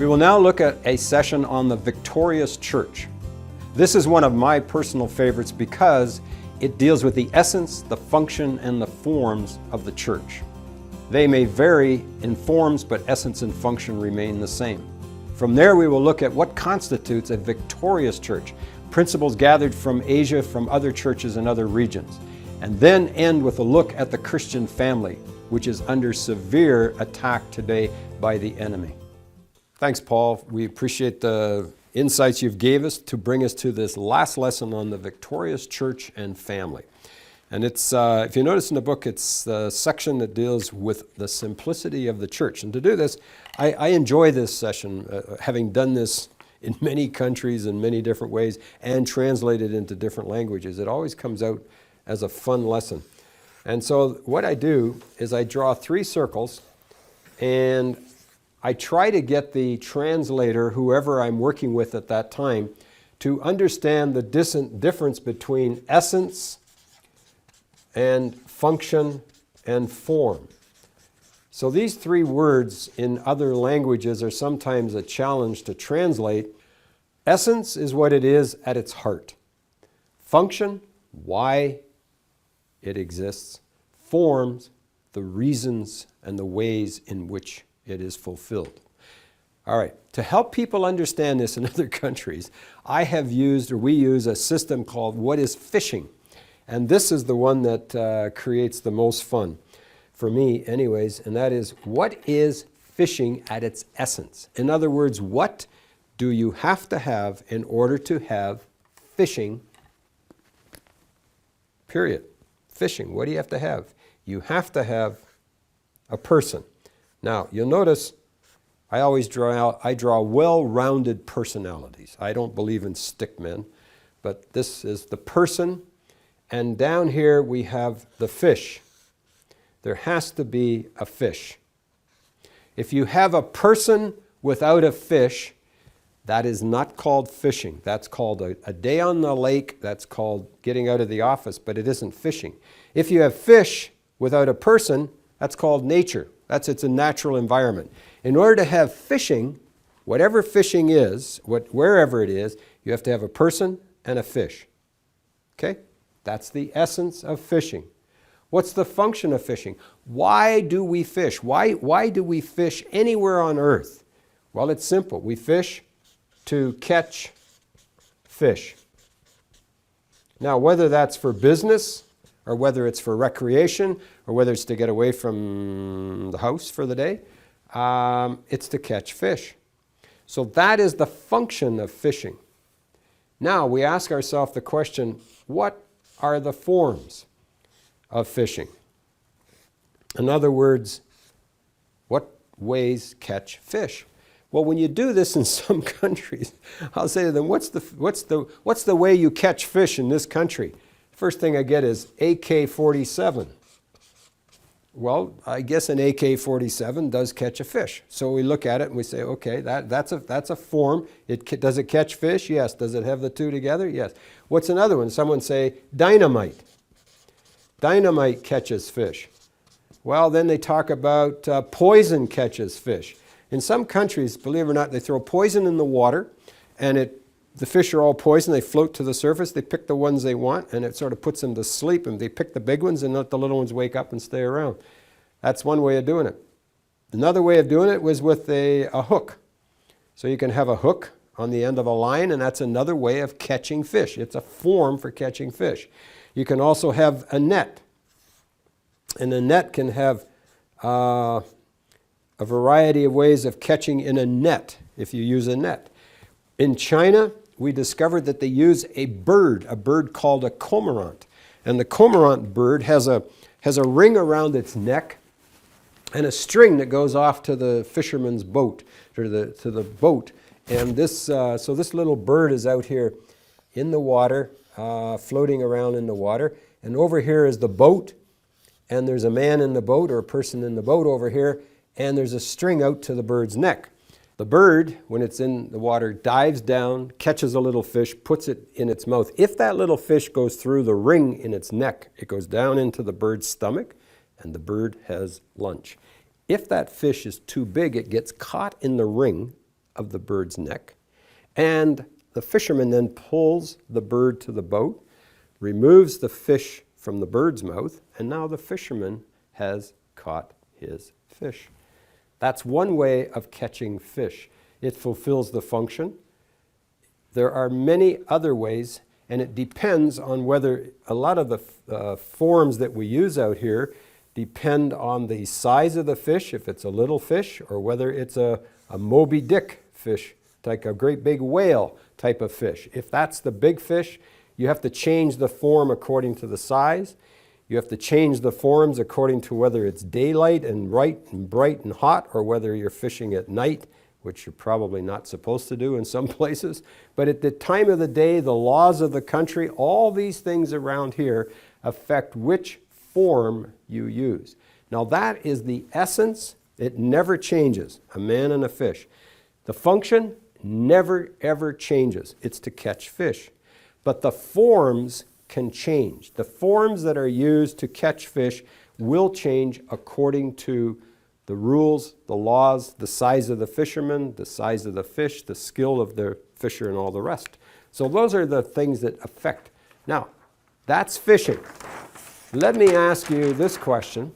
will now look at a session on the victorious church. This is one of my personal favorites because it deals with the essence, the function, and the forms of the church. They may vary in forms, but essence and function remain the same. From there, we will look at what constitutes a victorious church, principles gathered from Asia, from other churches in other regions, and then end with a look at the Christian family, which is under severe attack today by the enemy. Thanks, Paul. We appreciate the insights you've gave us to bring us to this last lesson on the victorious church and family. And it's, if you notice in the book, it's the section that deals with the simplicity of the church. And to do this, I enjoy this session, having done this in many countries in many different ways and translated into different languages. It always comes out as a fun lesson. And so what I do is I draw 3 circles, and I try to get the translator, whoever I'm working with at that time, to understand the difference between essence and function and form. So these 3 words in other languages are sometimes a challenge to translate. Essence is what it is at its heart. Function, why it exists. Forms, the reasons and the ways in which it is fulfilled. All right, to help people understand this in other countries, I have used, or we use, a system called What is Fishing? And this is the one that creates the most fun, for me anyways, and that is, what is fishing at its essence? In other words, what do you have to have in order to have fishing, period? Fishing, what do you have to have? You have to have a person. Now, you'll notice I draw well-rounded personalities. I don't believe in stick men, but this is the person, and down here we have the fish. There has to be a fish. If you have a person without a fish, that is not called fishing. That's called a day on the lake. That's called getting out of the office, but it isn't fishing. If you have fish without a person, that's called nature. It's a natural environment. In order to have fishing, whatever fishing is, wherever it is, you have to have a person and a fish. Okay? That's the essence of fishing. What's the function of fishing? Why do we fish? Why do we fish anywhere on earth? Well, it's simple. We fish to catch fish. Now, whether that's for business, or whether it's for recreation, or whether it's to get away from the house for the day, it's to catch fish. So that is the function of fishing. Now we ask ourselves the question, what are the forms of fishing? In other words, what ways catch fish? Well, when you do this in some countries, I'll say to them, what's the way you catch fish in this country? First thing I get is AK-47. Well, I guess an AK-47 does catch a fish. So we look at it and we say, okay, that's a form. Does it catch fish? Yes. Does it have the 2 together? Yes. What's another one? Someone say dynamite. Dynamite catches fish. Well, then they talk about poison catches fish. In some countries, believe it or not, they throw poison in the water, and the fish are all poisoned. They float to the surface. They pick the ones they want, and it sort of puts them to sleep. And they pick the big ones and let the little ones wake up and stay around. That's one way of doing it. Another way of doing it was with a hook. So you can have a hook on the end of a line, and that's another way of catching fish. It's a form for catching fish. You can also have a net. And a net can have a variety of ways of catching in a net if you use a net. In China, we discovered that they use a bird called a cormorant. And the cormorant bird has a ring around its neck and a string that goes off to the fisherman's boat, to the boat. And so this little bird is out here in the water, floating around in the water. And over here is the boat, and there's a man in the boat or a person in the boat over here, and there's a string out to the bird's neck. The bird, when it's in the water, dives down, catches a little fish, puts it in its mouth. If that little fish goes through the ring in its neck, it goes down into the bird's stomach, and the bird has lunch. If that fish is too big, it gets caught in the ring of the bird's neck, and the fisherman then pulls the bird to the boat, removes the fish from the bird's mouth, and now the fisherman has caught his fish. That's one way of catching fish. It fulfills the function. There are many other ways, and it depends on whether a lot of the forms that we use out here depend on the size of the fish, if it's a little fish, or whether it's a Moby Dick fish, like a great big whale type of fish. If that's the big fish, you have to change the form according to the size. You have to change the forms according to whether it's daylight and bright and hot, or whether you're fishing at night, which you're probably not supposed to do in some places. But at the time of the day, the laws of the country, all these things around here affect which form you use. Now that is the essence. It never changes, a man and a fish. The function never ever changes. It's to catch fish. But the forms can change. The forms that are used to catch fish will change according to the rules, the laws, the size of the fisherman, the size of the fish, the skill of the fisher, and all the rest. So those are the things that affect. Now, that's fishing. Let me ask you this question,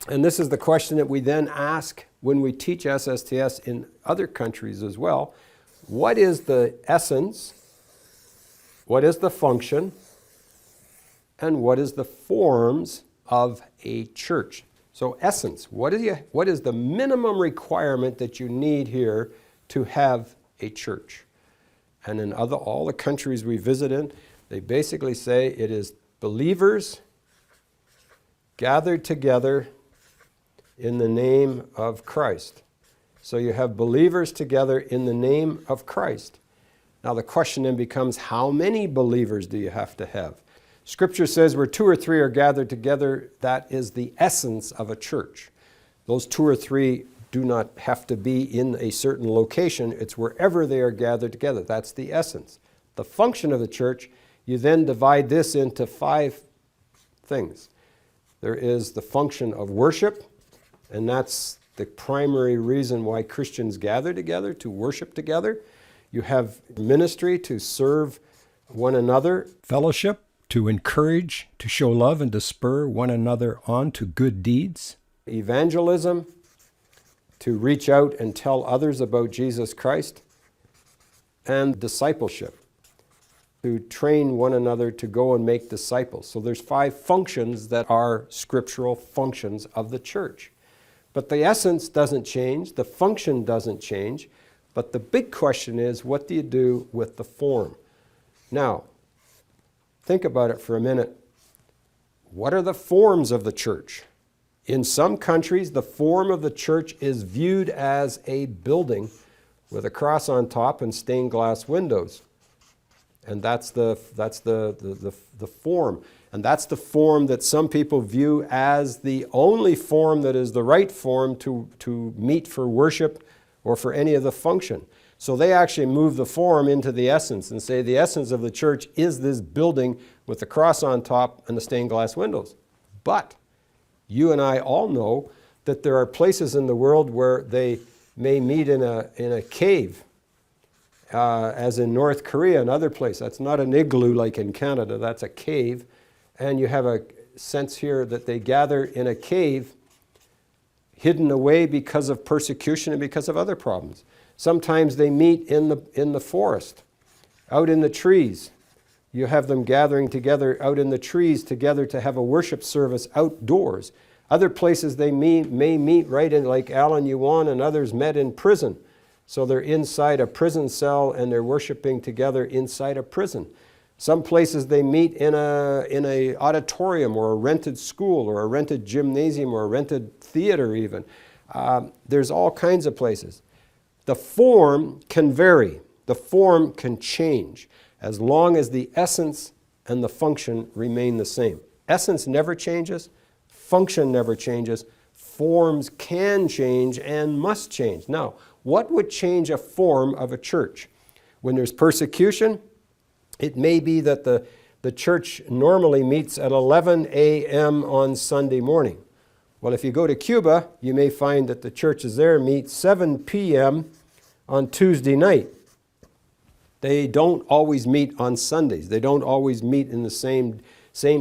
and this is the question that we then ask when we teach SSTS in other countries as well. What is the essence? What is the function? And what is the forms of a church? So essence, what is the minimum requirement that you need here to have a church? And in all the countries we visit in, they basically say it is believers gathered together in the name of Christ. So you have believers together in the name of Christ. Now the question then becomes, how many believers do you have to have? Scripture says where 2 or 3 are gathered together, that is the essence of a church. Those 2 or 3 do not have to be in a certain location. It's wherever they are gathered together. That's the essence. The function of the church, you then divide this into 5 things. There is the function of worship, and that's the primary reason why Christians gather together, to worship together. You have ministry, to serve one another. Fellowship, to encourage, to show love, and to spur one another on to good deeds. Evangelism, to reach out and tell others about Jesus Christ. And discipleship, to train one another to go and make disciples. So there's 5 functions that are scriptural functions of the church. But the essence doesn't change, the function doesn't change, but the big question is, what do you do with the form? Now, think about it for a minute. What are the forms of the church? In some countries, the form of the church is viewed as a building with a cross on top and stained glass windows. And that's the form. And that's the form that some people view as the only form that is the right form to meet for worship or for any of the function. So they actually move the form into the essence and say the essence of the church is this building with the cross on top and the stained glass windows. But you and I all know that there are places in the world where they may meet in a cave, as in North Korea and other places. That's not an igloo like in Canada, that's a cave. And you have a sense here that they gather in a cave, hidden away because of persecution and because of other problems. Sometimes they meet in the forest, out in the trees. You have them gathering together out in the trees together to have a worship service outdoors. Other places they may meet right in, like Alan Yuan and others met in prison. So they're inside a prison cell and they're worshiping together inside a prison. Some places they meet in a auditorium or a rented school or a rented gymnasium or a rented theater even. There's all kinds of places. The form can vary. The form can change as long as the essence and the function remain the same. Essence never changes. Function never changes. Forms can change and must change. Now, what would change a form of a church? When there's persecution, it may be that the church normally meets at 11 a.m. on Sunday morning. Well, if you go to Cuba, you may find that the churches there meet 7 p.m. on Tuesday night. They don't always meet on Sundays. They don't always meet in the same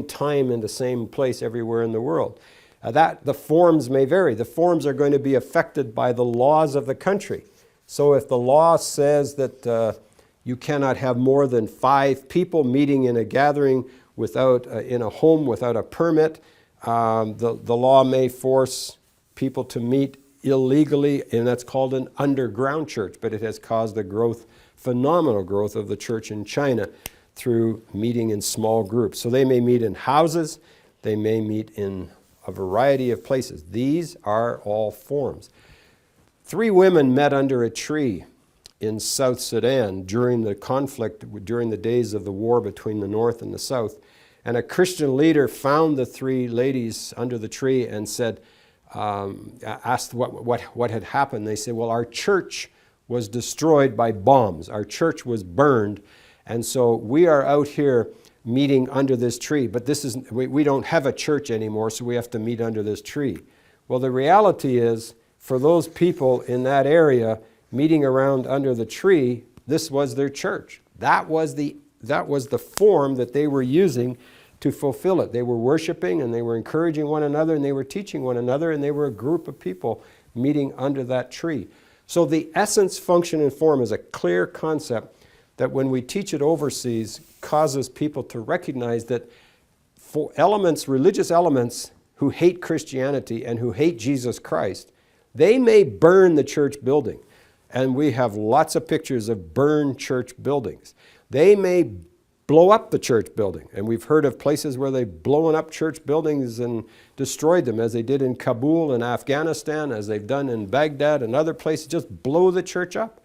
time in the same place everywhere in the world. The forms may vary. The forms are going to be affected by the laws of the country. So if the law says that you cannot have more than 5 people meeting in a gathering in a home without a permit, the law may force people to meet illegally, and that's called an underground church, but it has caused the phenomenal growth of the church in China through meeting in small groups. So they may meet in houses, they may meet in a variety of places. These are all forms. 3 women met under a tree in South Sudan during the conflict, during the days of the war between the North and the South. And a Christian leader found the 3 ladies under the tree and said, asked what had happened. They said, well, our church was destroyed by bombs. Our church was burned. And so we are out here meeting under this tree. But we don't have a church anymore, so we have to meet under this tree. Well, the reality is, for those people in that area meeting around under the tree, this was their church. That was the form that they were using to fulfill it. They were worshiping, and they were encouraging one another, and they were teaching one another, and they were a group of people meeting under that tree. So the essence, function, and form is a clear concept that when we teach it overseas causes people to recognize that for religious elements who hate Christianity and who hate Jesus Christ, they may burn the church building. And we have lots of pictures of burned church buildings. They may blow up the church building. And we've heard of places where they've blown up church buildings and destroyed them, as they did in Kabul in Afghanistan, as they've done in Baghdad and other places, just blow the church up.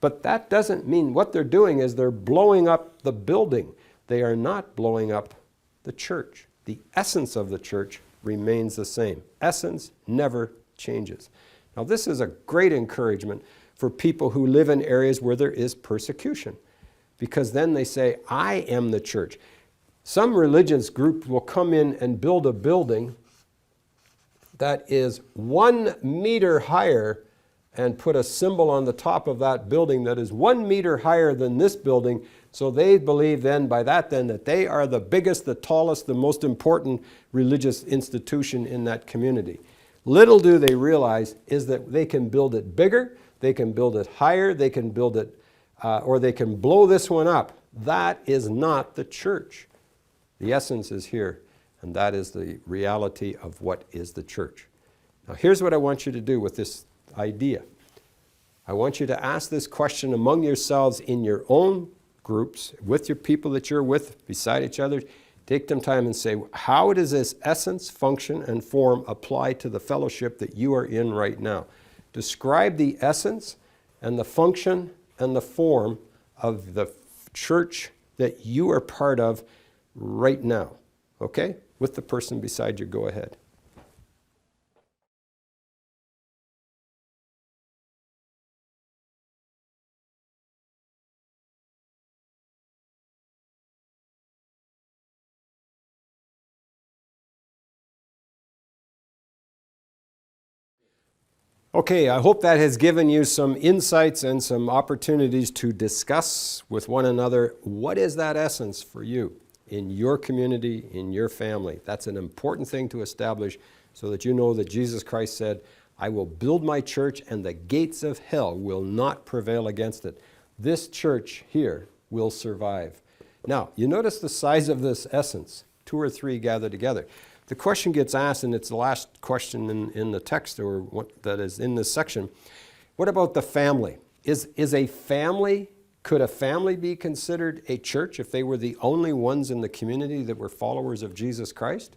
But that doesn't mean what they're doing is they're blowing up the building. They are not blowing up the church. The essence of the church remains the same. Essence never changes. Now, this is a great encouragement for people who live in areas where there is persecution, because then they say, I am the church. Some religious group will come in and build a building that is 1 meter higher and put a symbol on the top of that building that is 1 meter higher than this building. So they believe then that they are the biggest, the tallest, the most important religious institution in that community. Little do they realize is that they can build it bigger, they can build it higher, they can build it, or they can blow this one up. That is not the church. The essence is here, and that is the reality of what is the church. Now here's what I want you to do with this idea. I want you to ask this question among yourselves in your own groups, with your people that you're with, beside each other. Take some time and say, how does this essence, function, and form apply to the fellowship that you are in right now? Describe the essence and the function and the form of the church that you are part of right now. Okay? With the person beside you, go ahead. Okay, I hope that has given you some insights and some opportunities to discuss with one another what is that essence for you in your community, in your family. That's an important thing to establish so that you know that Jesus Christ said, I will build my church and the gates of hell will not prevail against it. This church here will survive. Now, you notice the size of this essence, 2 or 3 gathered together. The question gets asked, and it's the last question in the text or what that is in this section. What about the family? Could a family be considered a church if they were the only ones in the community that were followers of Jesus Christ?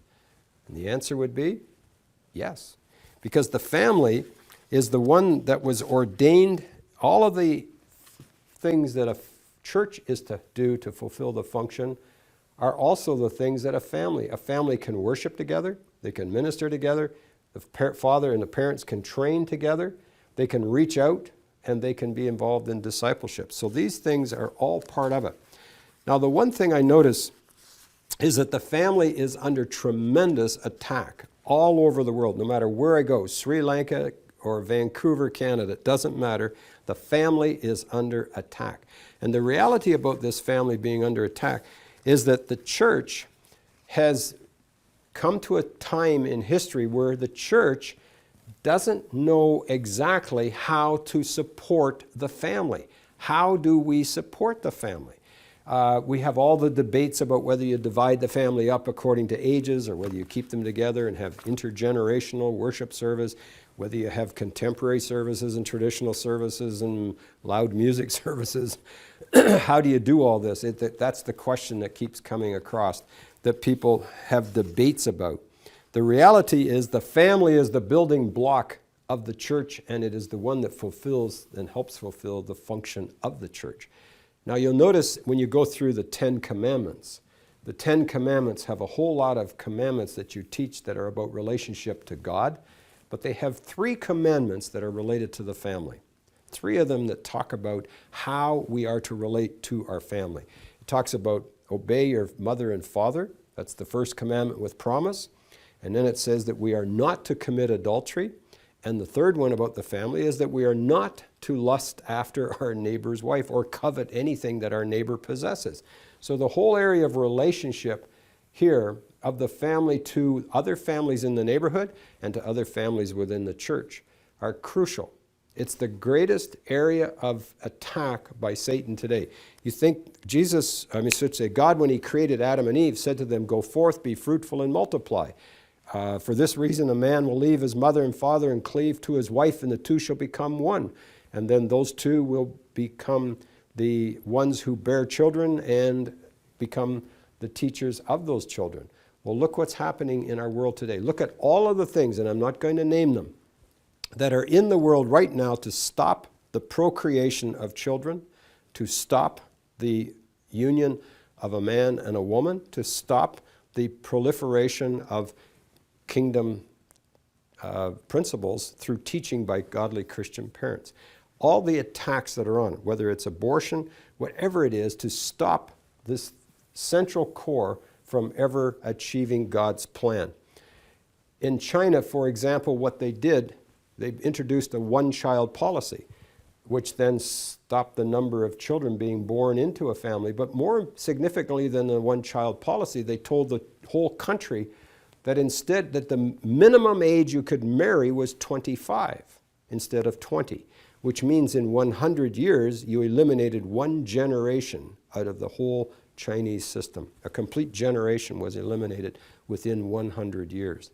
And the answer would be yes. Because the family is the one that was ordained. All of the things that a church is to do to fulfill the function are also the things that a family can worship together, they can minister together, the father and the parents can train together, they can reach out, and they can be involved in discipleship. So these things are all part of it. Now, the one thing I notice is that the family is under tremendous attack all over the world, no matter where I go, Sri Lanka or Vancouver, Canada, it doesn't matter. The family is under attack. And the reality about this family being under attack is that the church has come to a time in history where the church doesn't know exactly how to support the family. How do we support the family? We have all the debates about whether you divide the family up according to ages or whether you keep them together and have intergenerational worship service, whether you have contemporary services and traditional services and loud music services. How do you do all this? That's the question that keeps coming across, that people have debates about. The reality is the family is the building block of the church, and it is the one that fulfills and helps fulfill the function of the church. Now you'll notice when you go through the 10 Commandments, the 10 Commandments have a whole lot of commandments that you teach that are about relationship to God, but they have 3 commandments that are related to the family. 3 of them that talk about how we are to relate to our family. It talks about obey your mother and father. That's the first commandment with promise. And then it says that we are not to commit adultery. And the third one about the family is that we are not to lust after our neighbor's wife or covet anything that our neighbor possesses. So the whole area of relationship here of the family to other families in the neighborhood and to other families within the church are crucial. It's the greatest area of attack by Satan today. You think God, when he created Adam and Eve, said to them, go forth, be fruitful and multiply. For this reason, a man will leave his mother and father and cleave to his wife, and the two shall become one. And then those two will become the ones who bear children and become the teachers of those children. Well, look what's happening in our world today. Look at all of the things, and I'm not going to name them, that are in the world right now to stop the procreation of children, to stop the union of a man and a woman, to stop the proliferation of kingdom principles through teaching by godly Christian parents. All the attacks that are on it, whether it's abortion, whatever it is, to stop this central core from ever achieving God's plan. In China, for example, what they did, they introduced a one-child policy, which then stopped the number of children being born into a family. But more significantly than the one-child policy, they told the whole country that instead that the minimum age you could marry was 25 instead of 20, which means in 100 years you eliminated one generation out of the whole Chinese system. A complete generation was eliminated within 100 years.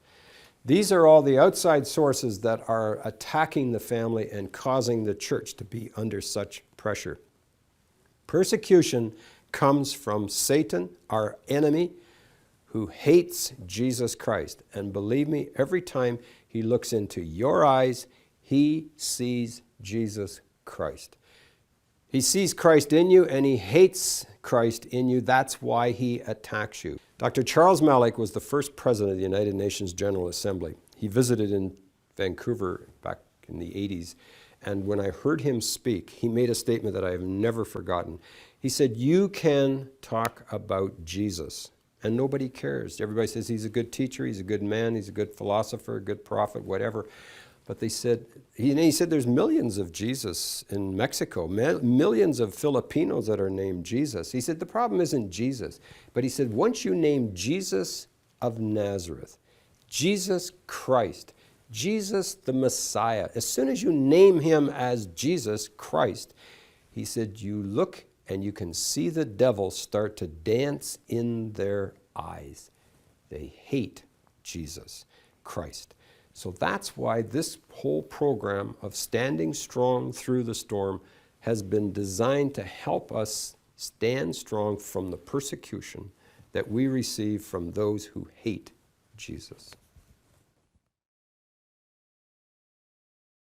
These are all the outside sources that are attacking the family and causing the church to be under such pressure. Persecution comes from Satan, our enemy, who hates Jesus Christ. And believe me, every time he looks into your eyes, he sees Jesus Christ. He sees Christ in you and he hates Christ in you. That's why he attacks you. Dr. Charles Malik was the first president of the United Nations General Assembly. He visited in Vancouver back in the 80s. And when I heard him speak, he made a statement that I have never forgotten. He said, you can talk about Jesus and nobody cares. Everybody says he's a good teacher, he's a good man, he's a good philosopher, a good prophet, whatever. But he said there's millions of Jesus in Mexico, millions of Filipinos that are named Jesus. He said the problem isn't Jesus. But he said once you name Jesus of Nazareth, Jesus Christ, Jesus the Messiah, as soon as you name him as Jesus Christ, he said you look and you can see the devil start to dance in their eyes. They hate Jesus Christ. So that's why this whole program of standing strong through the storm has been designed to help us stand strong from the persecution that we receive from those who hate Jesus.